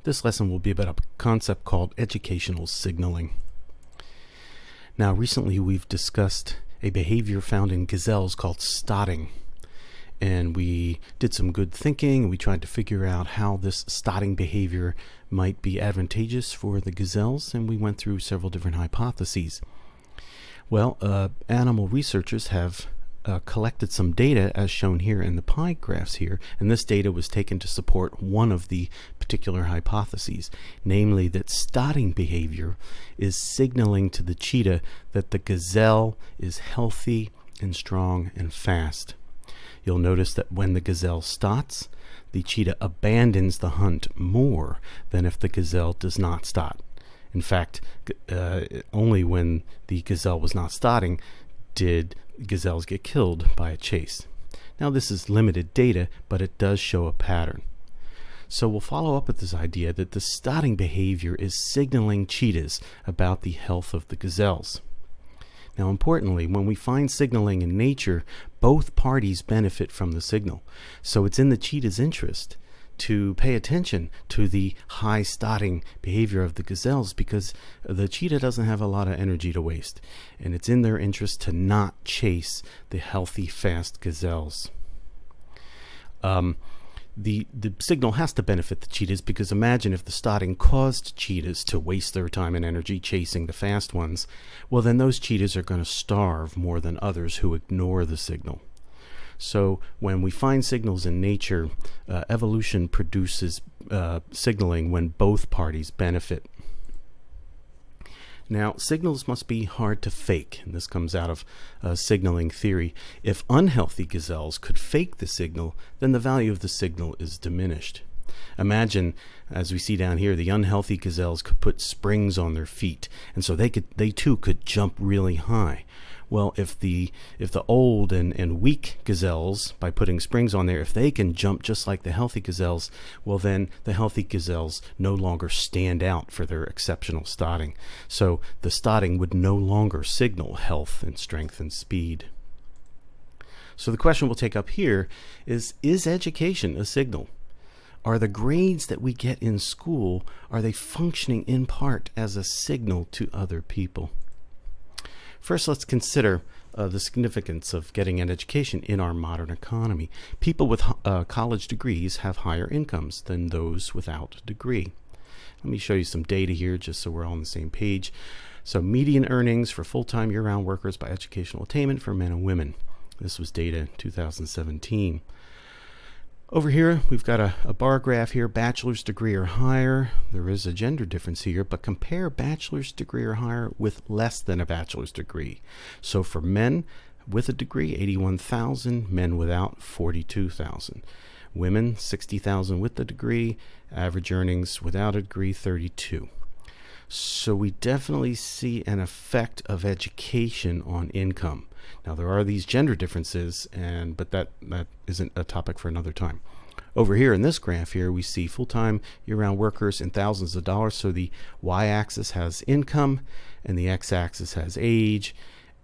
This lesson will be about a concept called educational signaling. Now, recently we've discussed a behavior found in gazelles called stotting. And we did some good thinking. We tried to figure out how this stotting behavior might be advantageous for the gazelles, and we went through several different hypotheses. Well, animal researchers have collected some data as shown here in the pie graphs here, and this data was taken to support one of the particular hypotheses, namely that stotting behavior is signaling to the cheetah that the gazelle is healthy and strong and fast. You'll notice that when the gazelle stots, the cheetah abandons the hunt more than if the gazelle does not stot. In fact, only when the gazelle was not stotting did gazelles get killed by a chase. Now, this is limited data, but it does show a pattern. So we'll follow up with this idea that the stotting behavior is signaling cheetahs about the health of the gazelles. Now, importantly, when we find signaling in nature, both parties benefit from the signal. So it's in the cheetah's interest to pay attention to the high stotting behavior of the gazelles because the cheetah doesn't have a lot of energy to waste. And it's in their interest to not chase the healthy, fast gazelles. The signal has to benefit the cheetahs because imagine if the stotting caused cheetahs to waste their time and energy chasing the fast ones, well then those cheetahs are going to starve more than others who ignore the signal. So when we find signals in nature, evolution produces signaling when both parties benefit. Now, signals must be hard to fake, and this comes out of signaling theory. If unhealthy gazelles could fake the signal, then the value of the signal is diminished. Imagine, as we see down here, the unhealthy gazelles could put springs on their feet, and so they too could jump really high. Well, if the old and weak gazelles, by putting springs on there, if they can jump just like the healthy gazelles, well then the healthy gazelles no longer stand out for their exceptional stotting. So the stotting would no longer signal health and strength and speed. So the question we'll take up here is education a signal? Are the grades that we get in school, are they functioning in part as a signal to other people? First, let's consider the significance of getting an education in our modern economy. People with college degrees have higher incomes than those without a degree. Let me show you some data here just so we're all on the same page. So median earnings for full-time year-round workers by educational attainment for men and women. This was data 2017. Over here, we've got a bar graph here, bachelor's degree or higher. There is a gender difference here, but compare bachelor's degree or higher with less than a bachelor's degree. So for men with a degree, 81,000, men without, 42,000. Women, 60,000 with a degree, average earnings without a degree, 32. So we definitely see an effect of education on income. Now there are these gender differences, but that isn't a topic for another time. Over here in this graph here, we see full-time year-round workers in thousands of dollars. So the y-axis has income and the x-axis has age.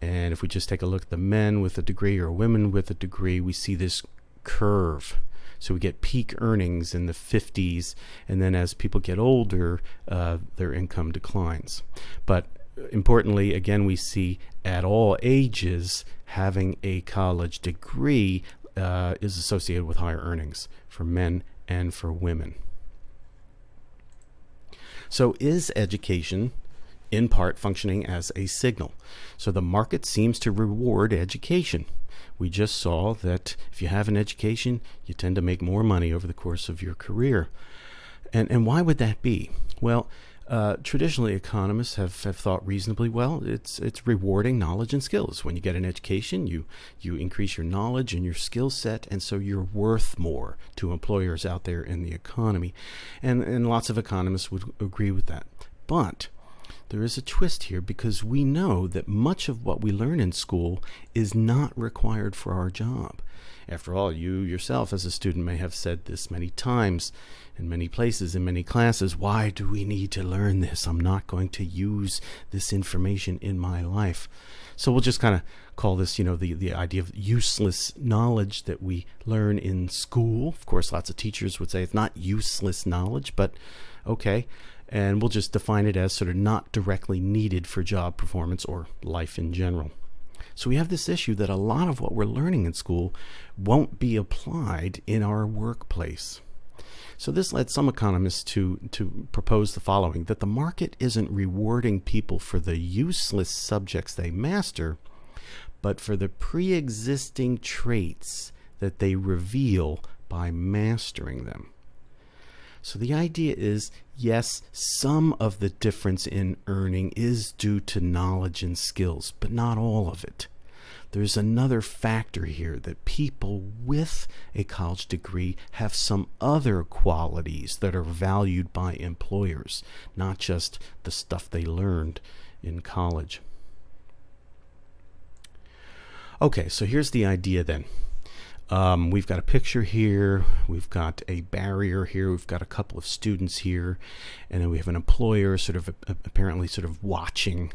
And if we just take a look at the men with a degree or women with a degree, we see this curve. So we get peak earnings in the 50s, and then as people get older, their income declines. But importantly, again, we see at all ages having a college degree is associated with higher earnings for men and for women. So is education in part functioning as a signal? So the market seems to reward education. We just saw that if you have an education, you tend to make more money over the course of your career. And why would that be? Well, traditionally economists have thought reasonably well. It's rewarding knowledge and skills. When you get an education, you increase your knowledge and your skill set, and so you're worth more to employers out there in the economy. And lots of economists would agree with that. But there is a twist here, because we know that much of what we learn in school is not required for our job. After all, you yourself as a student may have said this many times in many places, in many classes: why do we need to learn this? I'm not going to use this information in my life. So we'll just kind of call this, the idea of useless knowledge that we learn in school. Of course, lots of teachers would say it's not useless knowledge, but okay. And we'll just define it as sort of not directly needed for job performance or life in general. So we have this issue that a lot of what we're learning in school won't be applied in our workplace. So this led some economists to propose the following: that the market isn't rewarding people for the useless subjects they master, but for the pre-existing traits that they reveal by mastering them. So the idea is, yes, some of the difference in earning is due to knowledge and skills, but not all of it. There's another factor here, that people with a college degree have some other qualities that are valued by employers, not just the stuff they learned in college. Okay, so here's the idea then. We've got a picture here, we've got a barrier here, we've got a couple of students here, and then we have an employer sort of apparently sort of watching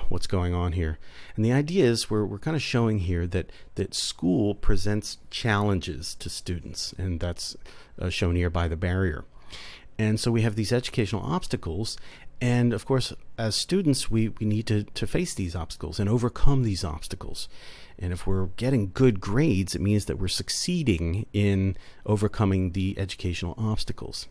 what's going on here. And the idea is we're kind of showing here that school presents challenges to students, and that's shown here by the barrier. And so we have these educational obstacles, and of course as students we need to face these obstacles and overcome these obstacles. And if we're getting good grades, it means that we're succeeding in overcoming the educational obstacles.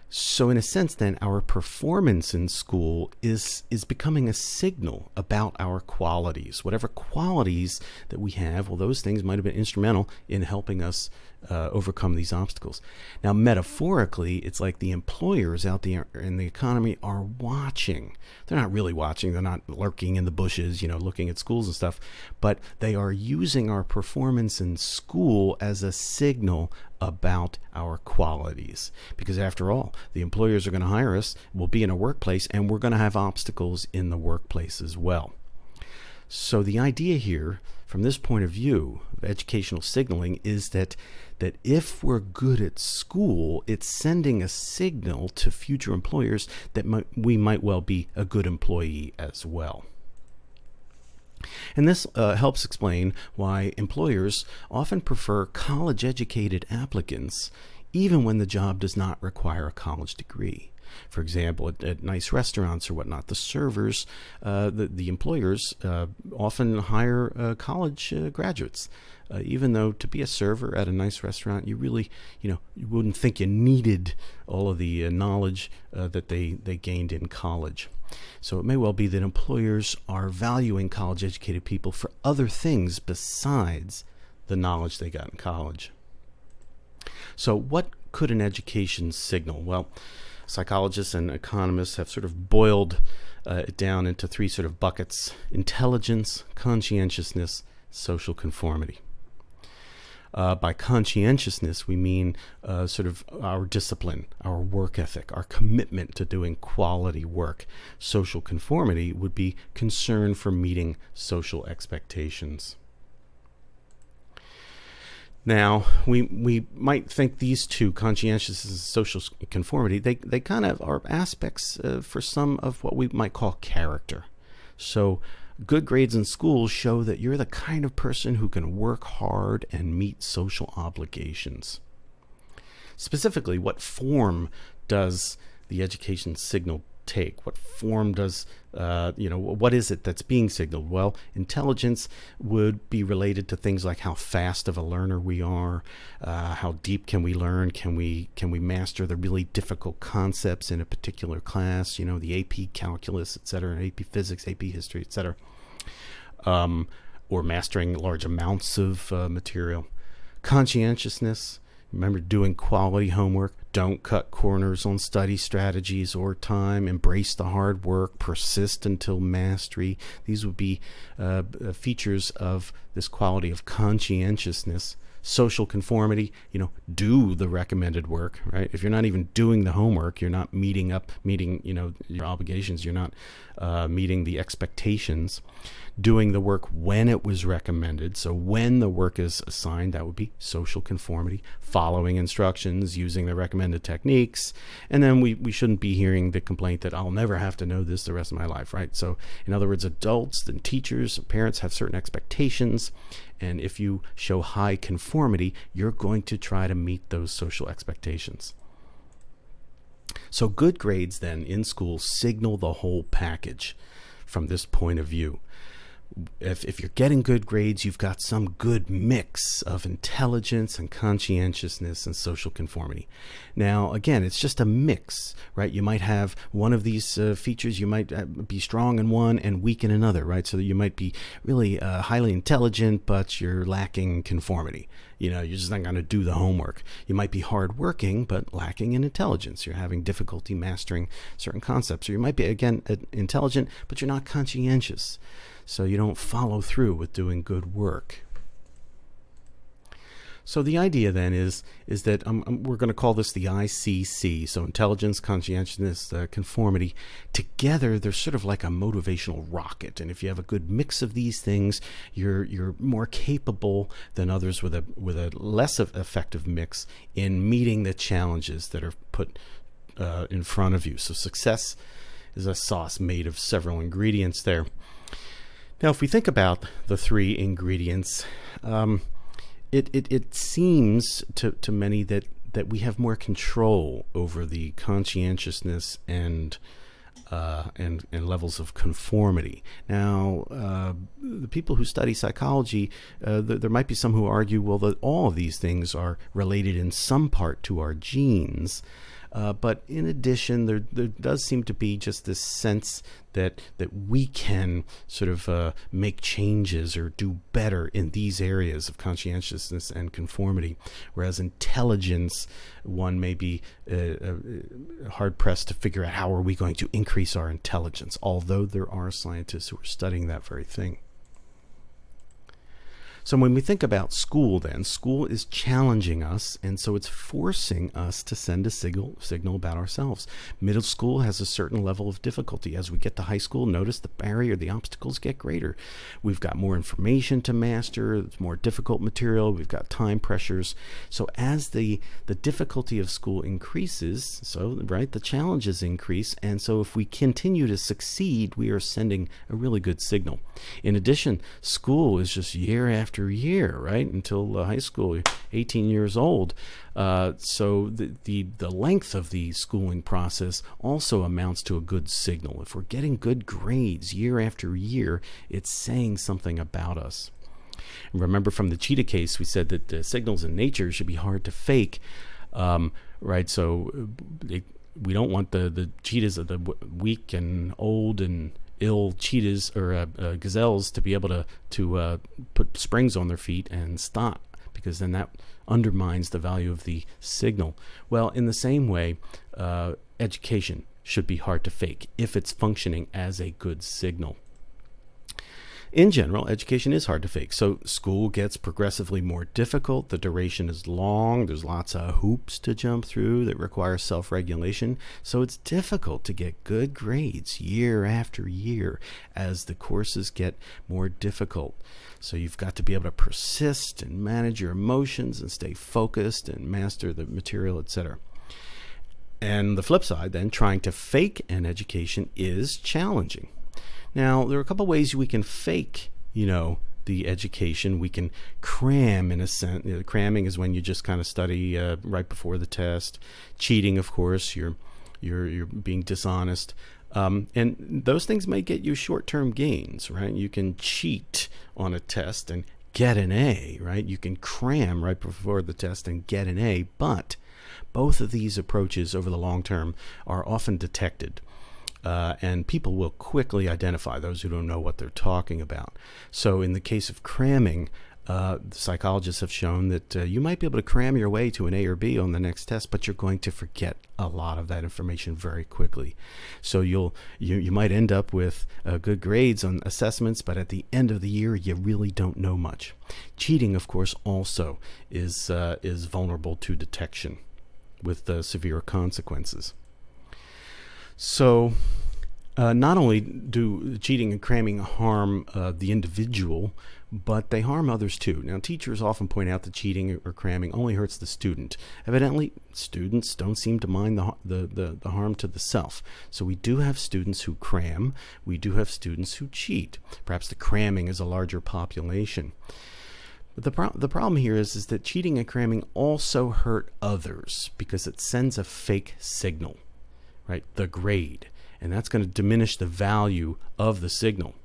So in a sense then, our performance in school is becoming a signal about our qualities. Whatever qualities that we have, well, those things might have been instrumental in helping us overcome these obstacles. Now, metaphorically, it's like the employers out there in the economy are watching. They're not really watching. They're not lurking in the bushes, looking at schools and stuff, but they are using our performance in school as a signal about our qualities. Because after all, the employers are going to hire us, we'll be in a workplace, and we're going to have obstacles in the workplace as well. So the idea here, from this point of view of educational signaling, is that if we're good at school, it's sending a signal to future employers that we might well be a good employee as well. And this helps explain why employers often prefer college-educated applicants even when the job does not require a college degree. For example, at nice restaurants or whatnot, the servers, the employers often hire college graduates, even though to be a server at a nice restaurant, you really, you wouldn't think you needed all of the knowledge that they gained in college. So it may well be that employers are valuing college-educated people for other things besides the knowledge they got in college. So what could an education signal? Well, psychologists and economists have sort of boiled it down into three sort of buckets: intelligence, conscientiousness, social conformity. By conscientiousness, we mean sort of our discipline, our work ethic, our commitment to doing quality work. Social conformity would be concern for meeting social expectations. Now, we might think these two, conscientiousness and social conformity, they kind of are aspects for some of what we might call character. So good grades in school show that you're the kind of person who can work hard and meet social obligations. Specifically, what form does the education signal take? What form does, what is it that's being signaled? Well, intelligence would be related to things like how fast of a learner we are, how deep can we learn, can we master the really difficult concepts in a particular class, the AP calculus, etc., AP physics, AP history, etc., or mastering large amounts of material. Conscientiousness, remember doing quality homework, don't cut corners on study strategies or time, embrace the hard work, persist until mastery. These would be features of this quality of conscientiousness. Social conformity, do the recommended work, right? If you're not even doing the homework, you're not meeting your obligations, you're not meeting the expectations. Doing the work when it was recommended, so when the work is assigned, that would be social conformity. Following instructions, using the recommended techniques, and then we shouldn't be hearing the complaint that I'll never have to know this the rest of my life, right? So in other words, adults and teachers, parents have certain expectations, and if you show high conformity, you're going to try to meet those social expectations. So good grades then in school signal the whole package from this point of view. If you're getting good grades, you've got some good mix of intelligence and conscientiousness and social conformity. Now, again, it's just a mix, right? You might have one of these features, you might be strong in one and weak in another, right? So you might be really highly intelligent, but you're lacking conformity. You're just not going to do the homework. You might be hardworking, but lacking in intelligence. You're having difficulty mastering certain concepts. Or you might be, again, intelligent, but you're not conscientious. So you don't follow through with doing good work. So the idea then is that we're going to call this the ICC, so intelligence, conscientiousness, conformity. Together, they're sort of like a motivational rocket, and if you have a good mix of these things, you're more capable than others with a less effective mix in meeting the challenges that are put in front of you. So success is a sauce made of several ingredients there. Now, if we think about the three ingredients, it seems to many that we have more control over the conscientiousness and levels of conformity. Now, the people who study psychology, there might be some who argue, well, that all of these things are related in some part to our genes. But in addition, there does seem to be just this sense that we can sort of make changes or do better in these areas of conscientiousness and conformity, whereas intelligence, one may be hard-pressed to figure out how are we going to increase our intelligence, although there are scientists who are studying that very thing. So when we think about school then, school is challenging us, and so it's forcing us to send a signal about ourselves. Middle school has a certain level of difficulty. As we get to high school, notice the barrier, the obstacles get greater. We've got more information to master, it's more difficult material, we've got time pressures. So as the difficulty of school increases, the challenges increase, and so if we continue to succeed, we are sending a really good signal. In addition, school is just year after year, right? Until high school, 18 years old. So the length of the schooling process also amounts to a good signal. If we're getting good grades year after year, it's saying something about us. And remember from the cheetah case, we said that signals in nature should be hard to fake, right? So we don't want the cheetahs, the weak and old and ill cheetahs or gazelles to be able to put springs on their feet and stop, because then that undermines the value of the signal. Well, in the same way, education should be hard to fake if it's functioning as a good signal. In general, education is hard to fake. So school gets progressively more difficult. The duration is long. There's lots of hoops to jump through that require self-regulation. So it's difficult to get good grades year after year as the courses get more difficult. So you've got to be able to persist and manage your emotions and stay focused and master the material, etc. And the flip side, then, trying to fake an education is challenging. Now, there are a couple ways we can fake, the education. We can cram, in a sense. Cramming is when you just kind of study right before the test. Cheating, of course, you're being dishonest. And those things may get you short-term gains, right? You can cheat on a test and get an A, right? You can cram right before the test and get an A, but both of these approaches over the long term are often detected. And people will quickly identify those who don't know what they're talking about. So in the case of cramming, Psychologists have shown that you might be able to cram your way to an A or B on the next test, but you're going to forget a lot of that information very quickly. So you might end up with good grades on assessments, but at the end of the year, you really don't know much. Cheating, of course, also is vulnerable to detection with severe consequences. So not only do cheating and cramming harm the individual, but they harm others too. Now, teachers often point out that cheating or cramming only hurts the student. Evidently, students don't seem to mind the harm to the self. So we do have students who cram. We do have students who cheat. Perhaps the cramming is a larger population. But the problem here is that cheating and cramming also hurt others because it sends a fake signal, right? The grade. And that's going to diminish the value of the signal.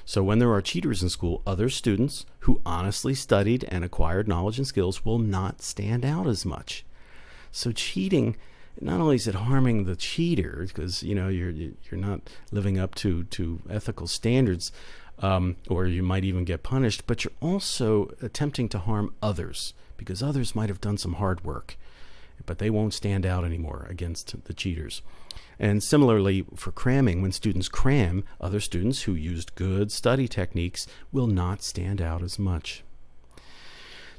So when there are cheaters in school, other students who honestly studied and acquired knowledge and skills will not stand out as much. So cheating, not only is it harming the cheater because you're not living up to ethical standards, or you might even get punished, but you're also attempting to harm others because others might have done some hard work, but they won't stand out anymore against the cheaters. And similarly for cramming, when students cram, other students who used good study techniques will not stand out as much.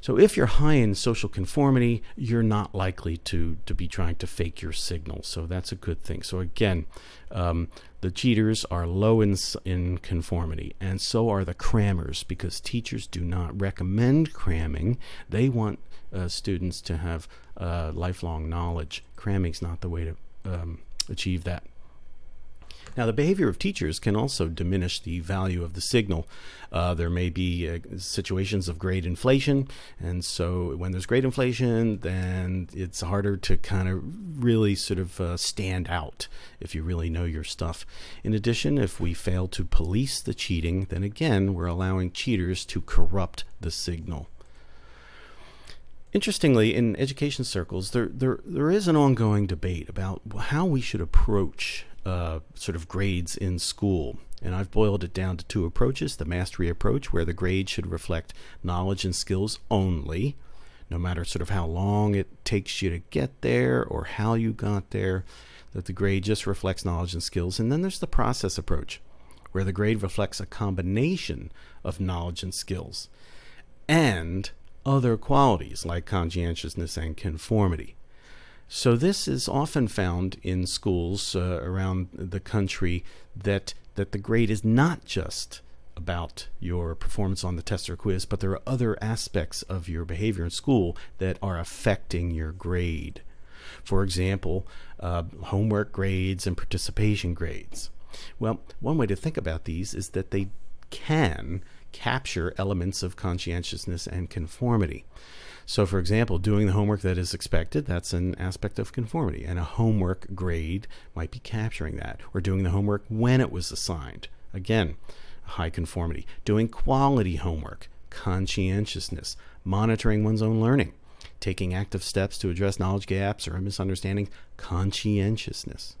So if you're high in social conformity, you're not likely to be trying to fake your signal. So that's a good thing. So again, the cheaters are low in conformity, and so are the crammers, because teachers do not recommend cramming. They want students to have lifelong knowledge. Cramming's not the way to achieve that. Now, the behavior of teachers can also diminish the value of the signal. There may be situations of grade inflation, and so when there's grade inflation, then it's harder to kind of really sort of stand out if you really know your stuff. In addition, if we fail to police the cheating, then again, we're allowing cheaters to corrupt the signal. Interestingly, in education circles, there is an ongoing debate about how we should approach sort of grades in school. And I've boiled it down to two approaches: the mastery approach, where the grade should reflect knowledge and skills only, no matter sort of how long it takes you to get there or how you got there, that the grade just reflects knowledge and skills. And then there's the process approach, where the grade reflects a combination of knowledge and skills and other qualities like conscientiousness and conformity. So this is often found in schools around the country, that the grade is not just about your performance on the test or quiz, but there are other aspects of your behavior in school that are affecting your grade. For example, homework grades and participation grades. Well, one way to think about these is that they can capture elements of conscientiousness and conformity. So, for example, doing the homework that is expected, that's an aspect of conformity, and a homework grade might be capturing that. Or doing the homework when it was assigned, again, high conformity. Doing quality homework, conscientiousness. Monitoring one's own learning, taking active steps to address knowledge gaps or misunderstandings, conscientiousness.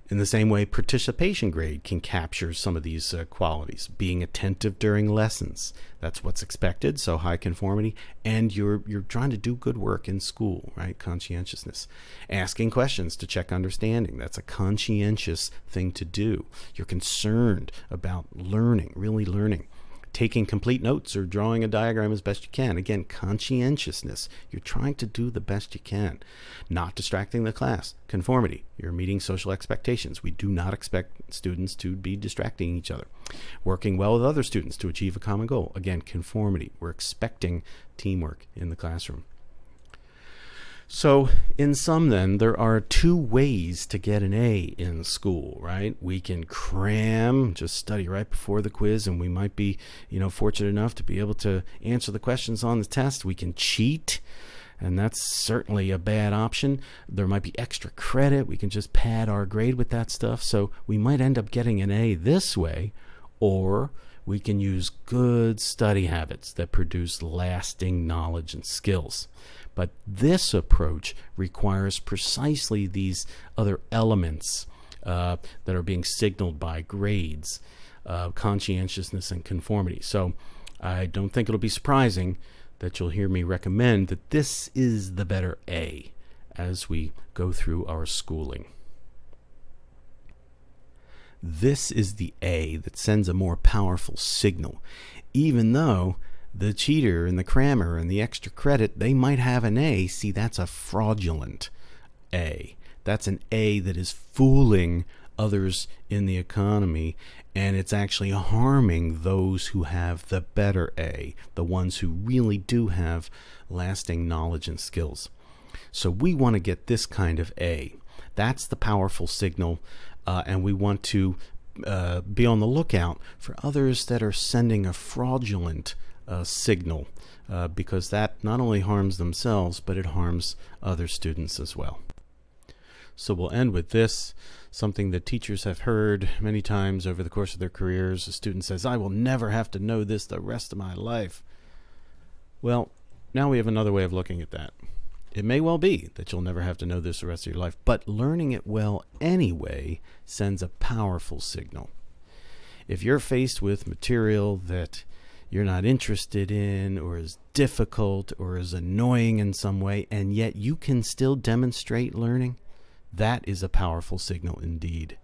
In the same way, participation grade can capture some of these qualities. Being attentive during lessons, that's what's expected, so high conformity, and you're trying to do good work in school, right? Conscientiousness. Asking questions to check understanding, that's a conscientious thing to do. You're concerned about learning, really learning. Taking complete notes or drawing a diagram as best you can. Again, conscientiousness. You're trying to do the best you can. Not distracting the class. Conformity. You're meeting social expectations. We do not expect students to be distracting each other. Working well with other students to achieve a common goal. Again, conformity. We're expecting teamwork in the classroom. So in sum then, there are two ways to get an A in school, right? We can cram, just study right before the quiz, and we might be, fortunate enough to be able to answer the questions on the test. We can cheat, and that's certainly a bad option. There might be extra credit. We can just pad our grade with that stuff. So we might end up getting an A this way, or we can use good study habits that produce lasting knowledge and skills. But this approach requires precisely these other elements that are being signaled by grades, conscientiousness and conformity. So I don't think it'll be surprising that you'll hear me recommend that this is the better A as we go through our schooling. This is the A that sends a more powerful signal, even though the cheater and the crammer and the extra credit, they might have an A. See, that's a fraudulent A. That's an A that is fooling others in the economy, and it's actually harming those who have the better A, the ones who really do have lasting knowledge and skills. So we want to get this kind of A. That's the powerful signal, and we want to be on the lookout for others that are sending a fraudulent signal, because that not only harms themselves, but it harms other students as well. So we'll end with this, something that teachers have heard many times over the course of their careers. A student says, "I will never have to know this the rest of my life." Well, now we have another way of looking at that. It may well be that you'll never have to know this the rest of your life, but learning it well anyway sends a powerful signal. If you're faced with material that you're not interested in, or is difficult, or is annoying in some way, and yet you can still demonstrate learning, that is a powerful signal indeed.